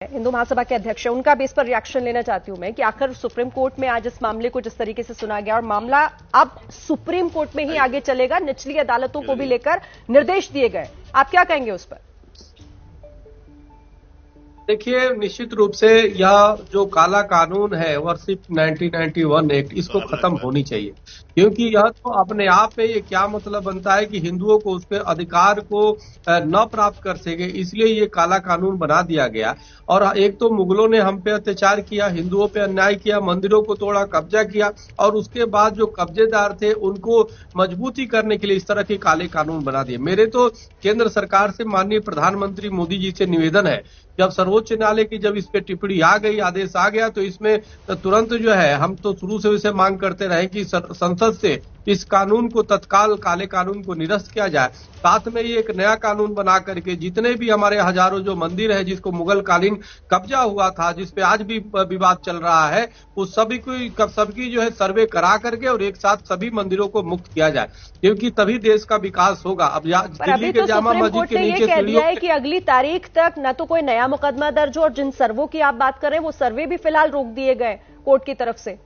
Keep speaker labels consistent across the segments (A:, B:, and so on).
A: हिंदू महासभा के अध्यक्ष है, उनका भी इस पर रिएक्शन लेना चाहती हूं मैं कि आखिर सुप्रीम कोर्ट में आज इस मामले को जिस तरीके से सुना गया और मामला अब सुप्रीम कोर्ट में ही आगे चलेगा, निचली अदालतों को भी लेकर निर्देश दिए गए, आप क्या कहेंगे उस पर?
B: देखिए, निश्चित रूप से यह जो काला कानून है वर्षिप 1991 एक्ट, इसको खत्म होनी चाहिए, क्योंकि यह तो अपने आप में ये क्या मतलब बनता है कि हिंदुओं को उसके अधिकार को न प्राप्त कर सके, इसलिए ये काला कानून बना दिया गया। और एक तो मुगलों ने हम पे अत्याचार किया, हिंदुओं पे अन्याय किया, मंदिरों को तोड़ा, कब्जा किया, और उसके बाद जो कब्जेदार थे उनको मजबूती करने के लिए इस तरह के काले कानून बना दिए। मेरे तो केंद्र सरकार से माननीय प्रधानमंत्री मोदी जी से निवेदन है, जब सर्वोच्च न्यायालय की जब इस पे टिप्पणी आ गई, आदेश आ गया, तो इसमें तुरंत जो है, हम तो शुरू से इसे मांग करते रहे कि संसद से इस कानून को तत्काल काले कानून को निरस्त किया जाए। साथ में ये एक नया कानून बना करके जितने भी हमारे हजारों जो मंदिर है जिसको मुगल कालीन कब्जा हुआ था, जिसपे आज भी विवाद चल रहा है, उस सभी को सबकी जो है सर्वे करा करके और एक साथ सभी मंदिरों को मुक्त किया जाए, क्योंकि तभी देश का विकास होगा। अब दिल्ली के जामा मस्जिद के नीचे
A: कह दिया है कि अगली तारीख तक न तो कोई नया मुकदमा दर्ज हो, और जिन सर्वों की आप बात कर रहे हैं वो सर्वे भी फिलहाल रोक दिए गए कोर्ट की तरफ से।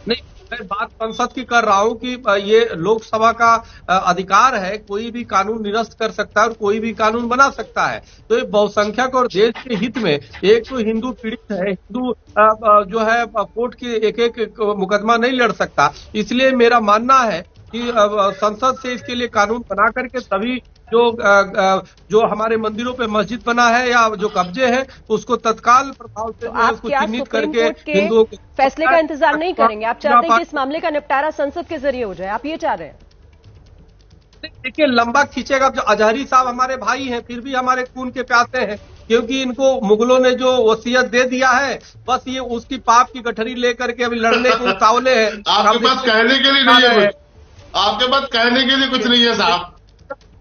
B: नहीं, मैं बात संसद की कर रहा हूं कि ये लोकसभा का अधिकार है, कोई भी कानून निरस्त कर सकता है और कोई भी कानून बना सकता है। तो ये बहुसंख्यक और देश के हित में, एक तो हिंदू पीड़ित है, हिंदू जो है कोर्ट की एक एक मुकदमा नहीं लड़ सकता, इसलिए मेरा मानना है कि संसद से इसके लिए कानून बना करके सभी जो हमारे मंदिरों पे मस्जिद बना है या जो कब्जे हैं उसको तत्काल प्रभाव से उसको चिन्हित करके हिंदुओं के
A: फैसले का इंतजार नहीं करेंगे? आप चाहते हैं कि इस मामले का निपटारा संसद के जरिए हो जाए, आप ये चाह रहे हैं?
B: देखिए, लंबा खींचेगा। जो अजहरी साहब हमारे भाई हैं, फिर भी हमारे खून के प्यासे हैं, क्योंकि इनको मुगलों ने जो वसीयत दे दिया है, बस ये उसकी पाप की गठरी लेकर के अभी लड़ने को उतावले हैं।
C: आपके पास कहने के लिए नहीं है, आपके पास कहने के लिए कुछ नहीं है साहब।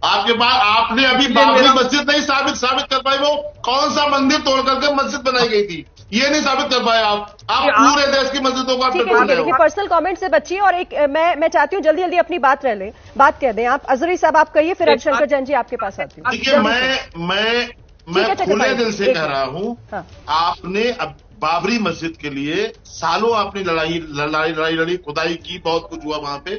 C: आपके पास, आपने अभी बाबरी मस्जिद नहीं साबित कर पाए, वो कौन सा मंदिर तोड़ करके मस्जिद बनाई गई थी, ये नहीं साबित कर पाए आप पूरे देश की मस्जिदों को आप
A: देखिए, पर्सनल कमेंट से बचिए, और एक मैं चाहती हूँ जल्दी आपनी बात कह दें आप। अजहरी साहब आप कहिए, फिर हरिशंकर जैन जी आपके पास आती हूँ।
C: देखिए, मैं खुले दिल से कह रहा हूँ, आपने अब बाबरी मस्जिद के लिए सालों आपने लड़ाई लड़ी, खुदाई की, बहुत कुछ हुआ वहां पे,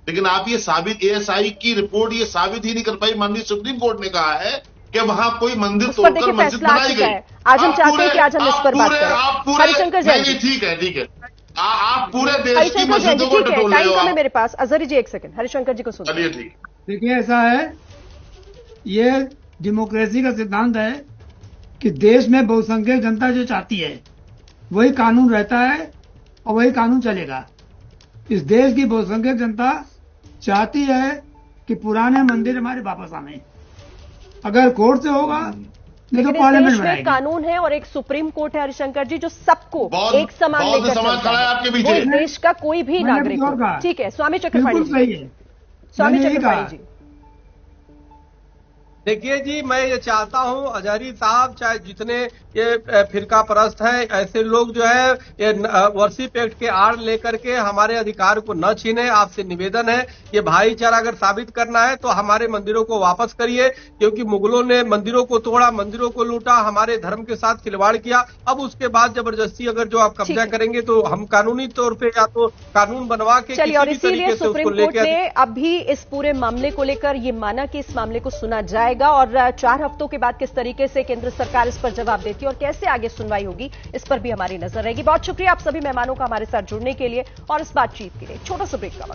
C: लेकिन आप ये साबित, एएसआई की रिपोर्ट ये साबित ही नहीं कर पाई। माननीय सुप्रीम कोर्ट ने कहा है कि वहां कोई मंदिर तोड़कर मस्जिद बनाई गई।
A: आज हम चाहते हैं कि आज हम इस पर बात करें।
C: आप पूरे
A: हरिशंकर जैन जी,
C: ठीक है, आप पूरे देश की मस्जिदों को टटोल रहे हो।
A: मेरे पास अजहरी जी, एक सेकंड, हरिशंकर जी को सुनिए।
C: ठीक,
D: देखिए, ऐसा है, ये डेमोक्रेसी का सिद्धांत है कि देश में बहुसंख्यक जनता जो चाहती है वही कानून रहता है और वही कानून चलेगा। इस देश की बहुसंख्यक जनता चाहती है कि पुराने मंदिर हमारे वापस आने, अगर कोर्ट से होगा नहीं तो पार्लियामेंट बनाएगी।
A: कानून है और एक सुप्रीम कोर्ट है हरिशंकर जी, जो सबको एक समान लेकर चलता है,
C: आपके पीछे
A: देश का कोई भी नागरिक। ठीक है, स्वामी चक्रपाणी जी, स्वामी चक्रपाणी जी।
B: देखिए जी, मैं ये चाहता हूं अजहरी साहब चाहे जितने ये फिरका परस्त है, ऐसे लोग जो है ये वर्षिप एक्ट के आड़ लेकर के हमारे अधिकार को न छीने। आपसे निवेदन है, ये भाईचारा अगर साबित करना है तो हमारे मंदिरों को वापस करिए, क्योंकि मुगलों ने मंदिरों को तोड़ा, मंदिरों को लूटा, हमारे धर्म के साथ खिलवाड़ किया। अब उसके बाद जबरदस्ती अगर जो आप कब्जा करेंगे तो हम कानूनी तौर पर या तो कानून बनवा के
A: चलिए, और इसीलिए सुप्रीम कोर्ट ने अभी इस पूरे मामले को लेकर ये माना कि इस मामले को सुना जाएगा, और 4 हफ्तों के बाद किस तरीके से केंद्र सरकार इस पर जवाब देती है और कैसे आगे सुनवाई होगी, इस पर भी हमारी नजर रहेगी। बहुत शुक्रिया आप सभी मेहमानों का हमारे साथ जुड़ने के लिए और इस बातचीत के लिए। छोटा सा ब्रेक का वक्त।